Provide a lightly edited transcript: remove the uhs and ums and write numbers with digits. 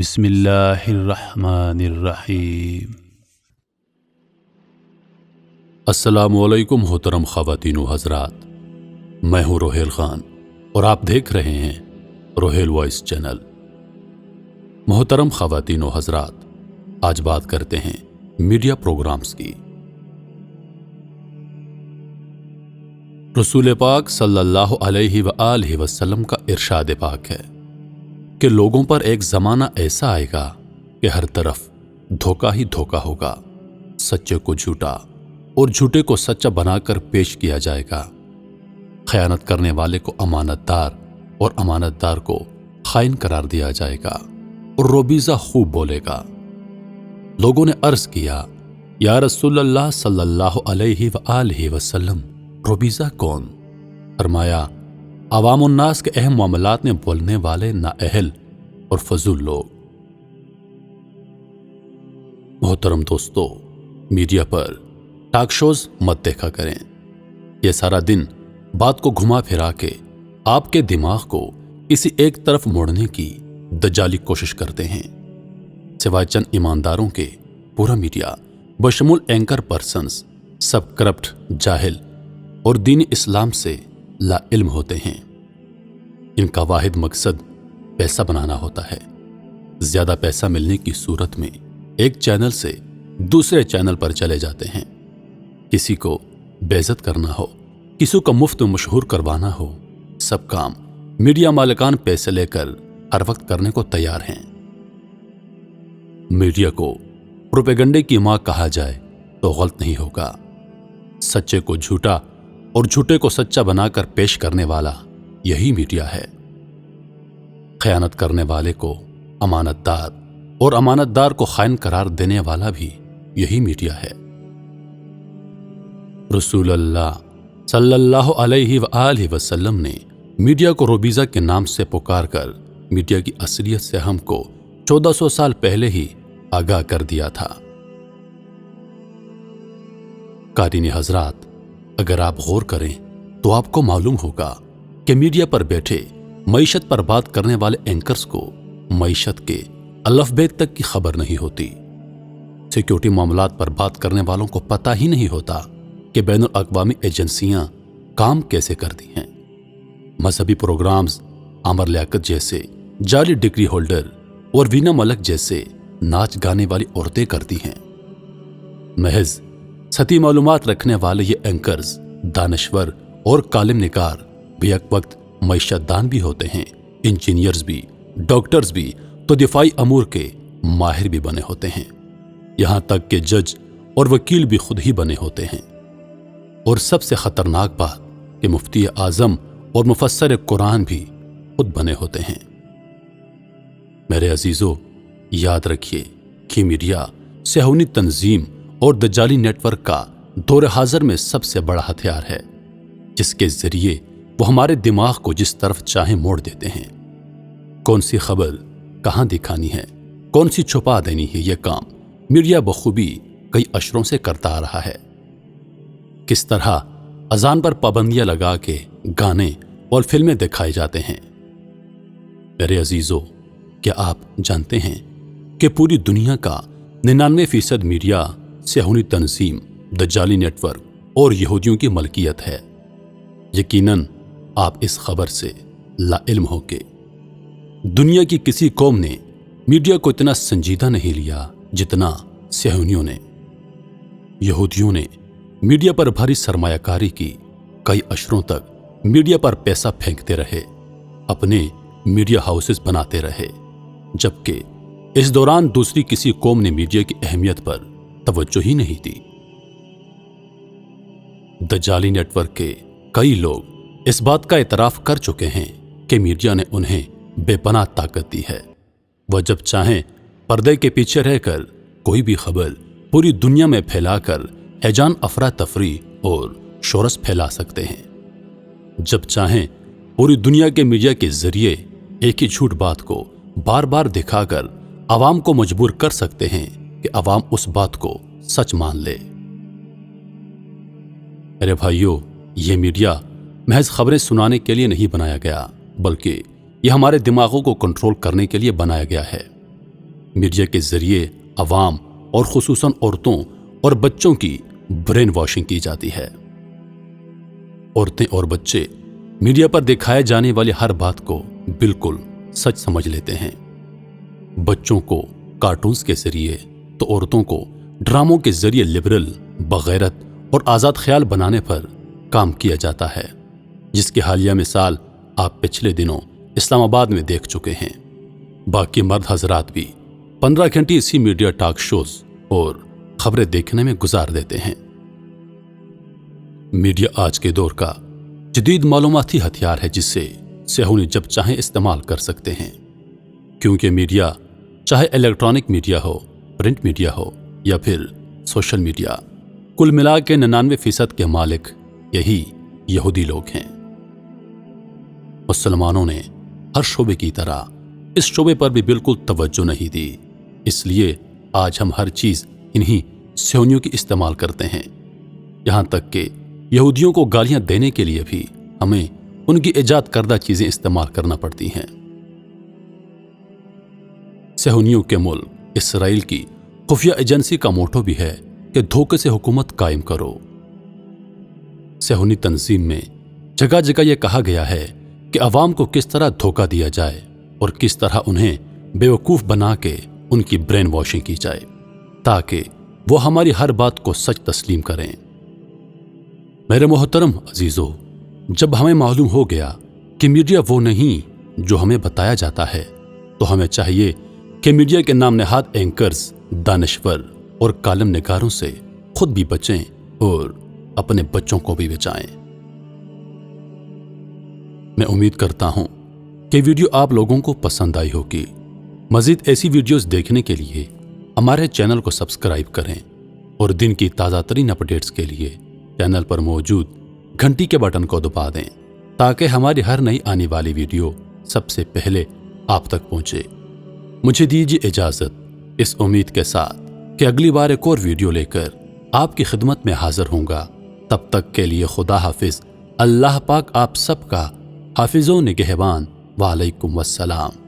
بسم اللہ الرحمن الرحیم۔ السلام علیکم محترم خواتین و حضرات، میں ہوں روہیل خان اور آپ دیکھ رہے ہیں روہیل وائس چینل۔ محترم خواتین و حضرات، آج بات کرتے ہیں میڈیا پروگرامز کی۔ رسول پاک صلی اللہ علیہ وآلہ وسلم کا ارشاد پاک ہے کہ لوگوں پر ایک زمانہ ایسا آئے گا کہ ہر طرف دھوکہ ہی دھوکہ ہوگا، سچے کو جھوٹا اور جھوٹے کو سچا بنا کر پیش کیا جائے گا، خیانت کرنے والے کو امانت دار اور امانت دار کو خائن قرار دیا جائے گا اور روبیزہ خوب بولے گا۔ لوگوں نے عرض کیا، یا رسول اللہ صلی اللہ علیہ وآلہ وسلم، روبیزہ کون؟ فرمایا، عوام الناس کے اہم معاملات میں بولنے والے نااہل اور فضول لوگ۔ محترم دوستو، میڈیا پر ٹاک شوز مت دیکھا کریں۔ یہ سارا دن بات کو گھما پھرا کے آپ کے دماغ کو کسی ایک طرف موڑنے کی دجالی کوشش کرتے ہیں۔ سوائے چند ایمانداروں کے پورا میڈیا بشمول اینکر پرسنز سب کرپٹ، جاہل اور دین اسلام سے لا علم ہوتے ہیں۔ ان کا واحد مقصد پیسہ بنانا ہوتا ہے۔ زیادہ پیسہ ملنے کی صورت میں ایک چینل سے دوسرے چینل پر چلے جاتے ہیں۔ کسی کو بے عزت کرنا ہو، کسی کو مفت مشہور کروانا ہو، سب کام میڈیا مالکان پیسے لے کر ہر وقت کرنے کو تیار ہیں۔ میڈیا کو پروپیگنڈے کی ماں کہا جائے تو غلط نہیں ہوگا۔ سچے کو جھوٹا اور جھوٹے کو سچا بنا کر پیش کرنے والا یہی میڈیا ہے۔ خیانت کرنے والے کو امانت دار اور امانت دار کو خائن قرار دینے والا بھی یہی میڈیا ہے۔ رسول اللہ صلی اللہ علیہ وآلہ وسلم نے میڈیا کو روبیزہ کے نام سے پکار کر میڈیا کی اصلیت سے ہم کو 1400 سال پہلے ہی آگاہ کر دیا تھا۔ قارئین حضرات، اگر آپ غور کریں تو آپ کو معلوم ہوگا کہ میڈیا پر بیٹھے معیشت پر بات کرنے والے اینکرز کو معیشت کے الف بے تک کی خبر نہیں ہوتی۔ سیکیورٹی معاملات پر بات کرنے والوں کو پتہ ہی نہیں ہوتا کہ بین الاقوامی ایجنسیاں کام کیسے کرتی ہیں۔ مذہبی پروگرامز عامر لیاقت جیسے جعلی ڈگری ہولڈر اور وینا ملک جیسے ناچ گانے والی عورتیں کرتی ہیں۔ محض سطحی معلومات رکھنے والے یہ اینکرز دانشور اور کالم نگار بھی ایک وقت معیشت دان بھی ہوتے ہیں، انجینئرز بھی، ڈاکٹرز بھی تو دفاعی امور کے ماہر بھی بنے ہوتے ہیں، یہاں تک کہ جج اور وکیل بھی خود ہی بنے ہوتے ہیں۔ اور سب سے خطرناک بات کہ مفتی اعظم اور مفسر قرآن بھی خود بنے ہوتے ہیں۔ میرے عزیزو، یاد رکھیے کہ میڈیا صہیونی تنظیم اور دجالی نیٹ ورک کا دور حاضر میں سب سے بڑا ہتھیار ہے، جس کے ذریعے وہ ہمارے دماغ کو جس طرف چاہیں موڑ دیتے ہیں۔ کون سی خبر کہاں دکھانی ہے، کون سی چھپا دینی ہے، یہ کام میڈیا بخوبی کئی عشروں سے کرتا آ رہا ہے۔ کس طرح اذان پر پابندیاں لگا کے گانے اور فلمیں دکھائے جاتے ہیں۔ میرے عزیزو، کیا آپ جانتے ہیں کہ پوری دنیا کا 99% میڈیا صہیونی تنظیم، دجالی نیٹ ورک اور یہودیوں کی ملکیت ہے؟ یقیناً آپ اس خبر سے لا علم ہو کہ دنیا کی کسی قوم نے میڈیا کو اتنا سنجیدہ نہیں لیا جتنا صہیونیوں نے۔ یہودیوں نے میڈیا پر بھاری سرمایہ کاری کی، کئی عشروں تک میڈیا پر پیسہ پھینکتے رہے، اپنے میڈیا ہاؤسز بناتے رہے، جبکہ اس دوران دوسری کسی قوم نے میڈیا کی اہمیت پر توجہ ہی نہیں دی۔ دجالی نیٹ ورک کے کئی لوگ اس بات کا اعتراف کر چکے ہیں کہ میڈیا نے انہیں بے پناہ طاقت دی ہے۔ وہ جب چاہیں پردے کے پیچھے رہ کر کوئی بھی خبر پوری دنیا میں پھیلا کر ہیجان، افراتفری اور شورش پھیلا سکتے ہیں۔ جب چاہیں پوری دنیا کے میڈیا کے ذریعے ایک ہی جھوٹ بات کو بار بار دکھا کر عوام کو مجبور کر سکتے ہیں کہ عوام اس بات کو سچ مان لے۔ میرے بھائیو، یہ میڈیا محض خبریں سنانے کے لیے نہیں بنایا گیا، بلکہ یہ ہمارے دماغوں کو کنٹرول کرنے کے لیے بنایا گیا ہے۔ میڈیا کے ذریعے عوام اور خصوصاً عورتوں اور بچوں کی برین واشنگ کی جاتی ہے۔ عورتیں اور بچے میڈیا پر دکھائے جانے والی ہر بات کو بالکل سچ سمجھ لیتے ہیں۔ بچوں کو کارٹونز کے ذریعے تو عورتوں کو ڈراموں کے ذریعے لبرل، بغیرت اور آزاد خیال بنانے پر کام کیا جاتا ہے، جس کی حالیہ مثال آپ پچھلے دنوں اسلام آباد میں دیکھ چکے ہیں۔ باقی مرد حضرات بھی 15 گھنٹے اسی میڈیا ٹاک شوز اور خبریں دیکھنے میں گزار دیتے ہیں۔ میڈیا آج کے دور کا جدید معلوماتی ہتھیار ہے، جس سے صہیونی جب چاہیں استعمال کر سکتے ہیں، کیونکہ میڈیا چاہے الیکٹرانک میڈیا ہو، پرنٹ میڈیا ہو یا پھر سوشل میڈیا، کل ملا کے 99% کے مالک یہی یہودی لوگ ہیں۔ مسلمانوں نے ہر شعبے کی طرح اس شعبے پر بھی بالکل توجہ نہیں دی، اس لیے آج ہم ہر چیز انہی صہیونیوں کی استعمال کرتے ہیں، یہاں تک کہ یہودیوں کو گالیاں دینے کے لیے بھی ہمیں ان کی ایجاد کردہ چیزیں استعمال کرنا پڑتی ہیں۔ صہیونیوں کے ملک اسرائیل کی خفیہ ایجنسی کا موٹو بھی ہے کہ دھوکے سے حکومت قائم کرو۔ صہیونی تنظیم میں جگہ جگہ یہ کہا گیا ہے کہ عوام کو کس طرح دھوکہ دیا جائے اور کس طرح انہیں بیوقوف بنا کے ان کی برین واشنگ کی جائے تاکہ وہ ہماری ہر بات کو سچ تسلیم کریں۔ میرے محترم عزیزو، جب ہمیں معلوم ہو گیا کہ میڈیا وہ نہیں جو ہمیں بتایا جاتا ہے، تو ہمیں چاہیے کہ میڈیا کے نام نہاد اینکرز، دانشور اور کالم نگاروں سے خود بھی بچیں اور اپنے بچوں کو بھی بچائیں۔ میں امید کرتا ہوں کہ ویڈیو آپ لوگوں کو پسند آئی ہوگی۔ مزید ایسی ویڈیوز دیکھنے کے لیے ہمارے چینل کو سبسکرائب کریں اور دن کی تازہ ترین اپڈیٹس کے لیے چینل پر موجود گھنٹی کے بٹن کو دبا دیں تاکہ ہماری ہر نئی آنے والی ویڈیو سب سے پہلے آپ تک پہنچے۔ مجھے دیجیے اجازت اس امید کے ساتھ کہ اگلی بار ایک اور ویڈیو لے کر آپ کی خدمت میں حاضر ہوں گا۔ تب تک کے لیے خدا حافظ۔ اللہ پاک آپ سب کا حافظ و نگہبان۔ وعلیکم السلام۔